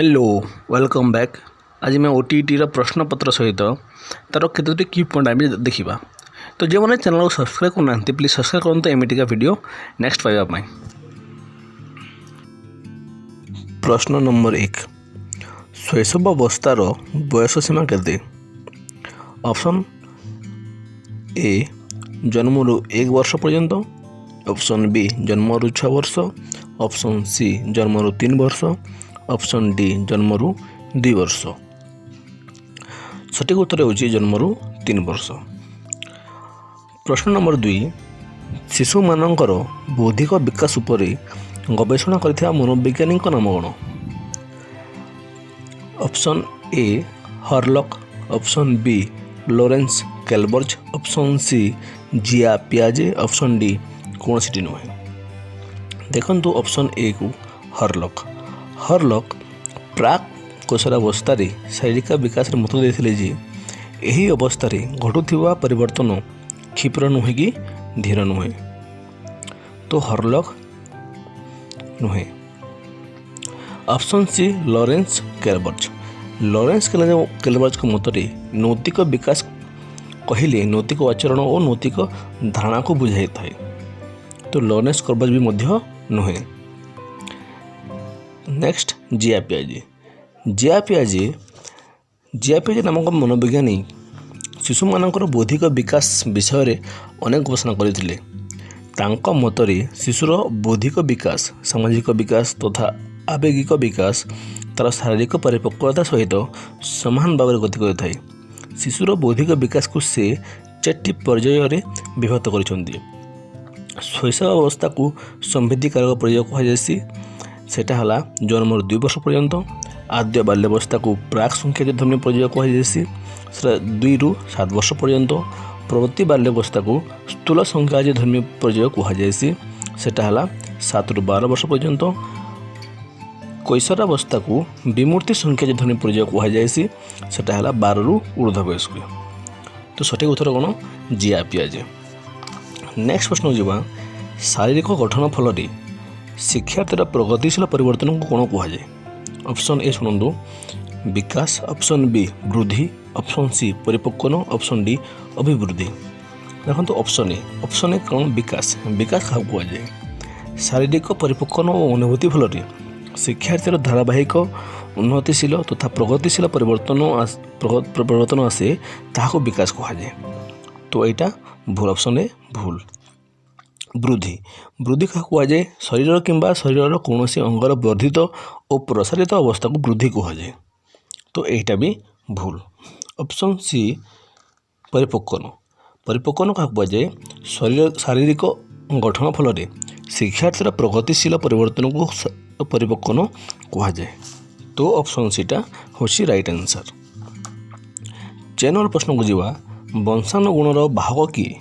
Hello welcome back. आज मैं OTT प्रश्नपत्र सहित तार केतोटी की पॉइंट आम देखा। तो जो मैंने चैनल को सब्सक्राइब करना प्लीज सब्सक्राइब करते एमतीका वीडियो नेक्स्ट पाइबा। प्रश्न नंबर 1, शैशव अवस्थार बयस सीमा केते? ऑप्शन ए जन्मरू 1 वर्ष पर्यंत, ऑप्शन बी जन्मरू 6 वर्ष, ऑप्शन सी जन्मरू 3 वर्ष, ऑप्शन डी जन्मरू 2 वर्ष। सठिक उत्तर होची जन्मरू 3 वर्ष। प्रश्न नंबर 2, शिशु मानकर बौद्धिक विकास उपरे गवेषणा करथिया मनोवैज्ञानिक नाम कौन? Option A Hurlock, option B Lawrence Kohlberg, option C Jean पियाजे, ऑप्शन डी कौन सी नुहे। देखंतु ऑप्शन ए को हरलॉक। हरलॉक प्राक कोशरावस्था शारीरिक विकास मत देते जे यही अवस्था घटुवा परिवर्तन क्षिप्र नुहे कि धीर नुहे। तो हरलॉक नुहे। Option C Lawrence Kohlberg. Lawrence Kohlberg को मतरे नैतिक विकास कहले नैतिक आचरण और नैतिक धारणा को बुझाई थाए। तो लॉरेंस कैल्बर्ज भी मध्य नुहे। नेक्स्ट जिया पियाजे। जिया पियाजे नामक मनोवैज्ञानिक शिशु मानकर बौद्धिक विकास विषय में अनेक गवेषणा करथिले। तांका मतरे शिशुर बौद्धिक विकास, सामाजिक विकास तथा आवेगिक विकास तार शारीरिक परिपक्वता सहित समान भाव में गति करिथाए। शिशुर बौद्धिक विकास को से 4टी पर्याय विभक्त कर। शैशव अवस्था को समृद्धि कारक पर्याय कहुसी। सेटा हला जन्मर 2 वर्ष पर्यंत। आद्य बाल्यावस्था को प्राक संख्या धर्मी पर्याय कहुसी, 2 ରୁ 7 वर्ष पर्यंत। प्रवर्ती बाल्यावस्था को स्थूल संख्या धर्मी पर्याय कहुसी, सेटा हला 7 ରୁ 12 वर्ष पर्यंत। कैशोरावस्था को विमूर्ति संख्या धर्मी पर्याय कहुसी, सेटा हला 12 ରୁ ऊर्ध्व वयस्क। तो सठिक उत्तर कौन? जिया पियाजे। नेक्स्ट प्रश्न जावा, शारीरिक गठन फल शिक्षार्थीर प्रगतिशील परिवर्तन को कौन कहुए? ऑप्शन ए शुणु विकास, ऑप्शन बी वृद्धि, ऑप्शन सी परिपक्वन, ऑप्शन डी अभिवृद्धि। देखो ऑप्शन ए कौन? विकास। विकास क्या कहुए? शारीरिक परिपक्वन और अनुभूति फल शिक्षार्थीर धारावाहिक उन्नतिशील तथा प्रगतिशील परिवर्तन आसे ताहाको विकास कहुए। तो यहाँ भूल, ऑप्शन ए भूल। वृद्धि क्या कहुए? शरीर किंबा शरीर कौन अंगर वर्धित और प्रसारित अवस्था को वृद्धि कहुए। तो यहाँ भी भूल। ऑप्शन सी परिपक्वन क्या कहुए? शारीरिक गठन फल शिक्षार्थीर प्रगतिशील परिवर्तन को परिपक्वन कहुए। तो ऑप्शन सीटा हूँ राइट आंसर। चैनल प्रश्न को जीवा, वंशाणुगुणर बाहक किए?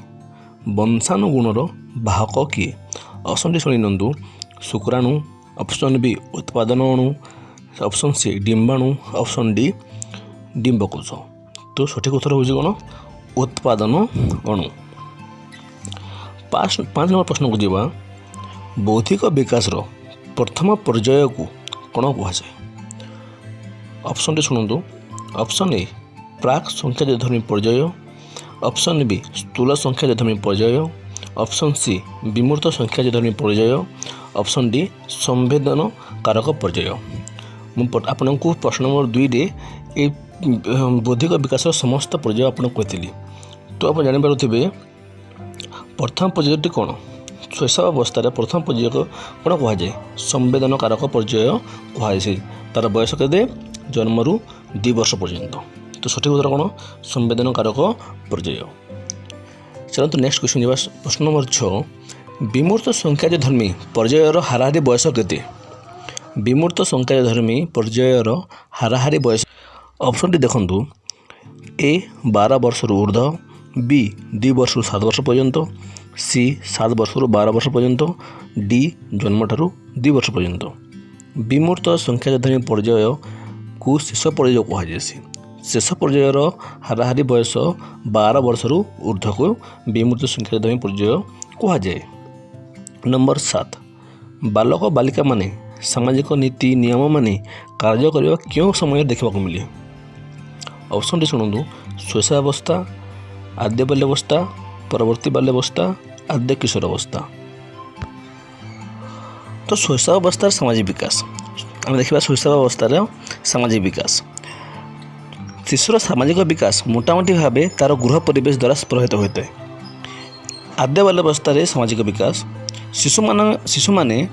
वंशाणुगुणर बाहक किए? ऑप्शन डी शुणु शुक्राणु, ऑप्शन बी उत्पादन अणु, ऑप्शन सी डिम्बाणु, ऑप्शन डी डिम्बकोश। तो सठिक उत्तर होगी कौन? उत्पादन अणु। 5 नंबर प्रश्न को जीवा, बौद्धिक विकास प्रथम पर्याय को कौन कहुए? ऑप्शन डी शुणु ऑप्शन ए प्राक संख्या धर्मी पर्याय, ऑप्शन बी स्थूल संख्या धर्मी पर्याय, ऑप्शन सी विमूर्त संख्या धर्मी पर्याय, ऑप्शन डी संवेदन कारक पर्याय। आपको प्रश्न नंबर 2 रे बौद्धिक विकास समस्त पर्याय आपको कही। तो आप जानीपे प्रथम पर्यायटी कौन? शैशव अवस्था प्रथम पर्याय कौन कहुए? संवेदन कारक पर्याय कहुए। तार बयस के जन्मरू 2 वर्ष पर्यंत। तो सठिक उत्तर कौन? संवेदन कारक पर्याय। चलते नेक्स्ट क्वेश्चन जावा। प्रश्न नंबर 6, विमूर्त संख्या धर्मी पर्यायर हाराहारी बयस केते? विमूर्त संख्या धर्मी पर्यायर हाराहारी बयस। ऑप्शन डी देखंतु ए 12 वर्ष ऊर्ध्व, बी 2 वर्ष 7 वर्ष पर्यंत, सी 7 वर्ष 12 वर्ष पर्यंत, डी जन्म ठारू 2 वर्ष पर्यंत। विमूर्त संख्या धर्मी पर्याय को शेष पर्याय कहुए। शेष पर्यायर हाराहारी बयस 12 वर्ष ऊर्ध्व को विमूर्त संख्या धर्मी पर्याय कहुए। नंबर 7, बालक बालिका माने सामाजिक नीति नियम माने कार्य करने क्यों समय देखा मिले। ऑप्शन टी शुणु शैशवावस्था, आद्य बाल्यावस्था, परवर्ती बाल्यावस्था, आद्य किशोर अवस्था। तो शैशवावस्थार सामाजिक विकास आम देखा शैशवावस्थार सामाजिक विकास शिशुर सामाजिक विकास मोटामोटी भाव तार गृह परिवेश द्वारा प्रभावित होता है। आद्य बाल्यावस्था सामाजिक विकास शिशु माने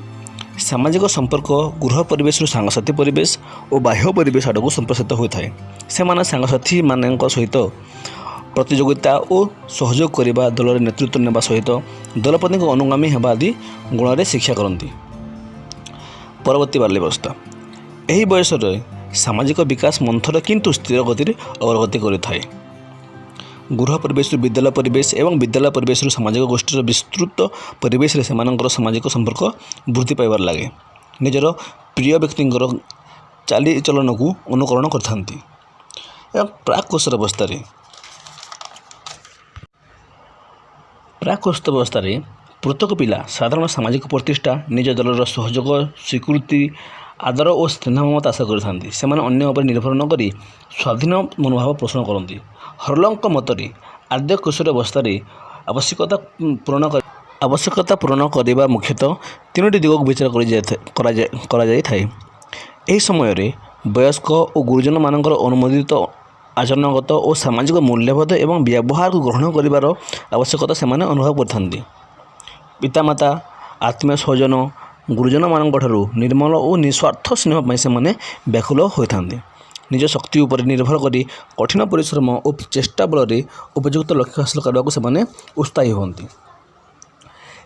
सामाजिक संपर्क गृह परिवेश सांगसाथी परिवेश और बाह्य परिवेश आड़ को संप्रसारित होता है। से सांगसाथी मान सहित प्रतियोगिता और सहयोग करने दल नेतृत्व नेबा सहित दलपति अनुगामी होगा आदि गुण में शिक्षा करती। परवर्ती बाल्यावस्था यही बयस सामाजिक विकास मंथर किंतु स्थिर गति अग्रगति करें। गृह परिवेश विद्यालय परिवेश एवं विद्यालय परिवेश सामाजिक गोष्ठीर विस्तृत परिवेश से सामाजिक संपर्क वृद्धि पाइबार लगे निजर प्रिय व्यक्तिंकर चालीचलन को अनुकरण करथांती। प्राक कौशल प्रत्येक पिला साधारण सामाजिक प्रतिष्ठा निज दलर सहयोग स्वीकृति आदर और स्नेह ममता आशा करथांती। से अन्य उपर निर्भर न करी स्वाधीन मनोभाव पोषण करती। हरलंक मतरे आद्य किशोर अवस्था आवश्यकता पूरण करने मुख्यतः तीनोटी दिग को विचार कर समय वयस्क और गुरुजन मानकर अनुमोदित आचरणगत और सामाजिक मूल्यबोध एवं व्यवहार को ग्रहण कर आवश्यकता से अनुभव करथांती। पितामाता आत्मीय स्वजन गुरुजन मान निर्मल और निस्वार्थ स्नेह से व्याकुल होता। निज शक्ति उपर निर्भर कर कठिन परिश्रम और चेष्टा बल उपयुक्त लक्ष्य हासिल करने को से उत्साही होती।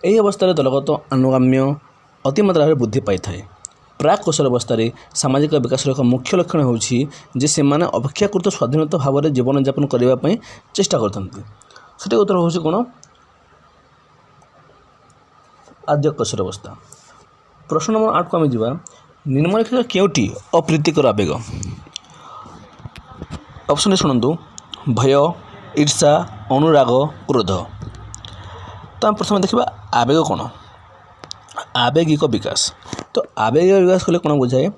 यही अवस्था दलगत अनुगाम्य अतिमात्रा वृद्धि पाई था। प्राक कौशल अवस्था सामाजिक विकास एक मुख्य लक्षण होछि जे से अपेक्षाकृत स्वाधीनता भाव में जीवन यापन करने चेष्टा करते। सठिक उत्तर हूँ कौन आद्य किशोर अवस्था। प्रश्न नंबर 8 को आम जा निम्नलिखित केउटी अप्रीतिकर आवेग। ऑप्शन शुणु भय, ईर्षा, अनुराग, क्रोध। तो आम प्रथम देखा आवेग कौन। आवेगिक विकास तो आवेगिक विकास कले कौन बुझाए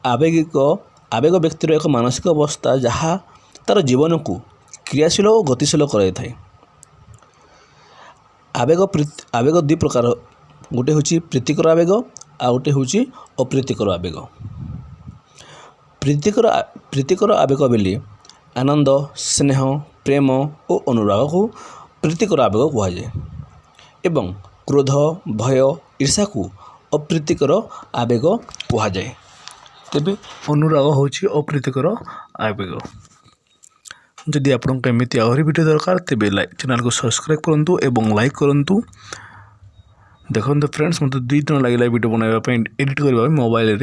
आवेग व्यक्तिर एक मानसिक अवस्था जहाँ तार जीवन को क्रियाशील और गतिशील कराए। आवेग दुई प्रकार गोटे हूँ प्रीतिकर आवेग आ गोटे हूँ अप्रीतिकर आवेग। प्रीतिकर आवेग बेले आनंद स्नेह प्रेम और अनुराग को प्रीतिकर आवेग कहुए एवं क्रोध भय ईर्षा को अप्रीतिकर आवेग कहुए। तेबे अनुराग हूँ अप्रीतिकर आवेग। जदि आपको एमती आहरी वीडियो दरकार तेबे चैनल को सब्सक्राइब करूँ एवं लाइक करूँ। देखो फ्रेंड्स मत 2 दिन लगे वीडियो बनाइबा एडिट करबा मोबाइल